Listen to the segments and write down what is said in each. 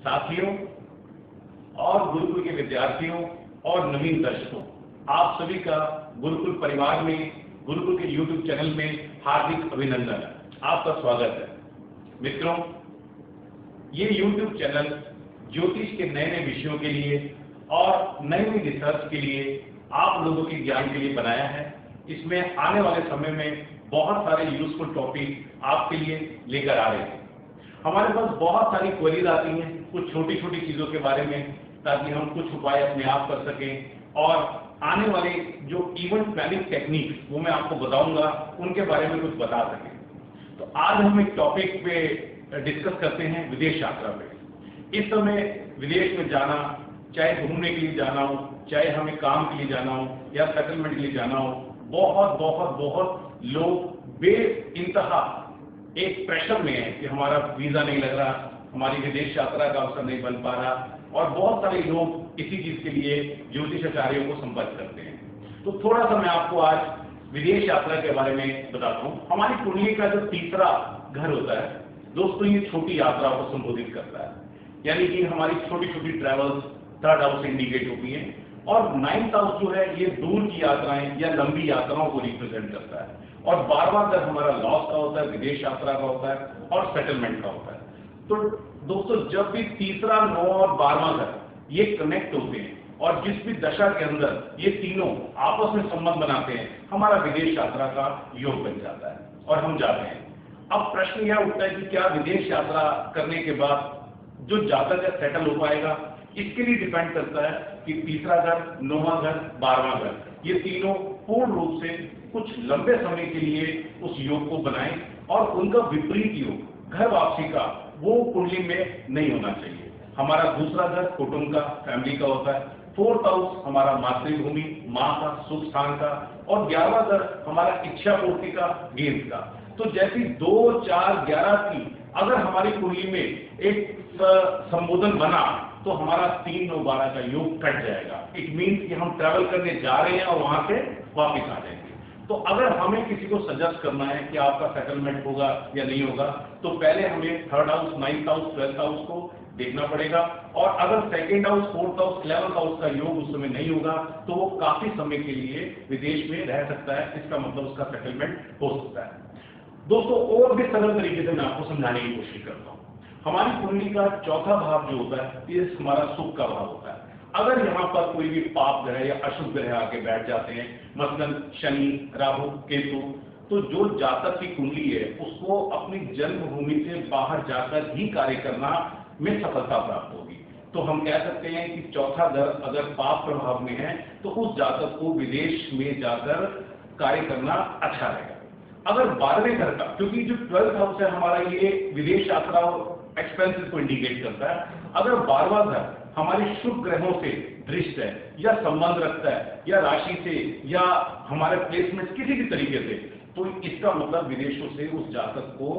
साथियों और गुरुकुल के विद्यार्थियों और नवीन दर्शकों, आप सभी का गुरुकुल परिवार में, गुरुकुल के YouTube चैनल में हार्दिक अभिनंदन। आपका स्वागत है। मित्रों, ये YouTube चैनल ज्योतिष के नए नए विषयों के लिए और नई नई रिसर्च के लिए, आप लोगों के ज्ञान के लिए बनाया है। इसमें आने वाले समय में बहुत सारे यूजफुल टॉपिक आपके लिए लेकर आ रहे हैं। हमारे पास बहुत सारी क्वेरीज आती हैं कुछ छोटी छोटी चीजों के बारे में, ताकि हम कुछ उपाय अपने आप कर सकें और आने वाले जो इवेंट प्लानिंग टेक्निक्स वो मैं आपको बताऊंगा, उनके बारे में कुछ बता सकें। तो आज हम एक टॉपिक पे डिस्कस करते हैं, विदेश यात्रा पे। इस समय विदेश में जाना, चाहे घूमने के लिए जाना हो, चाहे हमें काम के लिए जाना हो या सेटलमेंट के लिए जाना हो, बहुत बहुत बहुत लोग बेइंतहा एक प्रेशर में है कि हमारा वीजा नहीं लग रहा, हमारी विदेश यात्रा का अवसर नहीं बन पा रहा, और बहुत सारे लोग इसी चीज के लिए ज्योतिषाचार्यों को संपर्क करते हैं। तो थोड़ा सा मैं आपको आज विदेश यात्रा के बारे में बताता हूँ। हमारी कुंडली का जो तीसरा घर होता है दोस्तों, ये छोटी यात्राओं को संबोधित करता है, यानी कि हमारी छोटी छोटी ट्रेवल्स थर्ड हाउस इंडिकेट होती है, और नाइन्थ हाउस जो है ये दूर की यात्राएं या लंबी यात्राओं को रिप्रेजेंट करता है, और 12वां घर हमारा लॉस का होता है, विदेश यात्रा का होता है और सेटलमेंट का होता है। तो दोस्तों, जब भी तीसरा, 9 और 12वां घर ये कनेक्ट होते हैं और जिस भी दशा के अंदर ये तीनों आपस में संबंध बनाते हैं, हमारा विदेश यात्रा का योग बन जाता है और हम जाते हैं। अब प्रश्न यह उठता है कि क्या विदेश यात्रा करने के बाद जो जातक है सेटल हो पाएगा? इसके लिए डिपेंड करता है कि तीसरा घर, 9वां घर, 12वां घर, ये तीनों पूर्ण रूप से कुछ लंबे समय के लिए उस योग को बनाएं, और उनका विपरीत योग घर वापसी का वो कुंडली में नहीं होना चाहिए। हमारा दूसरा घर कुटुंब का, फैमिली का होता है, 4th हाउस हमारा मातृभूमि, माँ का, सुख स्थान का, और 11वां घर हमारा इच्छा पूर्ति का, गेंद का। तो जैसी 2, 4, 11 की अगर हमारी कुंडली में एक संबोधन बना, तो हमारा 3, 9, 12 का योग कट जाएगा। इट मीन्स कि हम ट्रैवल करने जा रहे हैं और वहां से वापस आ जाएंगे। तो अगर हमें किसी को सजेस्ट करना है कि आपका सेटलमेंट होगा या नहीं होगा, तो पहले हमें 3rd house, 9th house, 12th house को देखना पड़ेगा, और अगर 2nd house, 4th house, 11th house का योग उस समय नहीं होगा, तो वो काफी समय के लिए विदेश में रह सकता है। इसका मतलब उसका सेटलमेंट हो सकता है। दोस्तों, और भी सरल तरीके से मैं आपको समझाने की कोशिश करता हूँ। हमारी कुंडली का चौथा भाव जो होता है, ये हमारा सुख का भाव होता है। अगर यहाँ पर कोई भी पाप ग्रह या अशुभ ग्रह आके बैठ जाते हैं, मसलन शनि, राहु, केतु, तो जो जातक की कुंडली है उसको अपनी जन्मभूमि से बाहर जाकर ही कार्य करना में सफलता प्राप्त होगी। तो हम कह सकते हैं कि चौथा घर अगर पाप प्रभाव में है, तो उस जातक को विदेश में जाकर कार्य करना अच्छा रहेगा। अगर 12वें घर का, क्योंकि जो 12th हाउस है हमारा, ये विदेश यात्रा और एक्सपेंसेस को इंडिकेट करता है, अगर 12वां घर हमारे शुभ ग्रहों से दृष्ट है या संबंध रखता है या राशि से या हमारे प्लेसमेंट किसी भी तरीके से, तो इसका मतलब विदेशों से उस जातक को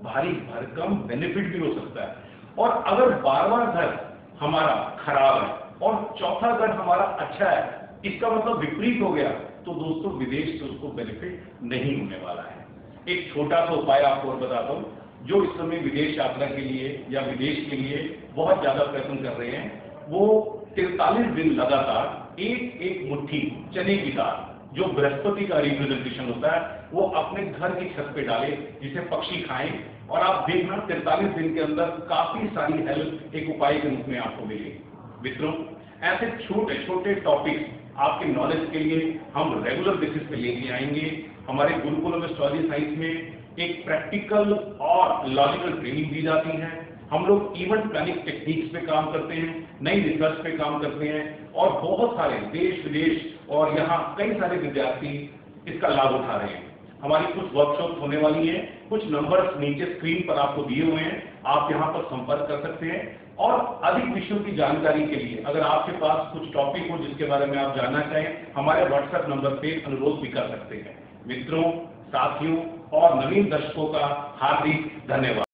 भारी भरकम बेनिफिट भी हो सकता है। और अगर 12वां घर हमारा खराब है और चौथा घर हमारा अच्छा है, इसका मतलब विपरीत हो गया, तो दोस्तों विदेश से उसको बेनिफिट नहीं होने वाला है। एक छोटा सा उपाय आपको और बताता हूँ, जो इस समय विदेश यात्रा के लिए या विदेश के लिए बहुत ज्यादा प्रयत्न कर रहे हैं, वो 43 दिन लगातार एक मुट्ठी चने की दाल, जो बृहस्पति का रिप्रेजेंटेशन होता है, वो अपने घर की छत पे डाले, जिसे पक्षी खाएं, और आप देखना 43 दिन के अंदर काफी सारी हेल्प एक उपाय के रूप में आपको मिलेगी। मित्रों, ऐसे छोटे छोटे टॉपिक्स आपके नॉलेज के लिए हम रेगुलर बेसिस पे लेके आएंगे। हमारे गुरुकुल ऑफ एस्ट्रोलॉजी साइंस में एक प्रैक्टिकल और लॉजिकल ट्रेनिंग दी जाती है। हम लोग इवेंट प्लानिंग टेक्निक्स पे काम करते हैं, नई रिसर्च पे काम करते हैं, और बहुत सारे देश विदेश और यहाँ कई सारे विद्यार्थी इसका लाभ उठा रहे हैं। हमारी कुछ वर्कशॉप होने वाली है, कुछ नंबर्स नीचे स्क्रीन पर आपको दिए हुए हैं, आप यहाँ पर संपर्क कर सकते हैं। और अधिक विषयों की जानकारी के लिए अगर आपके पास कुछ टॉपिक हो जिसके बारे में आप जानना चाहें, हमारे व्हाट्सएप नंबर पे अनुरोध भी कर सकते हैं। मित्रों, साथियों और नवीन दर्शकों का हार्दिक धन्यवाद।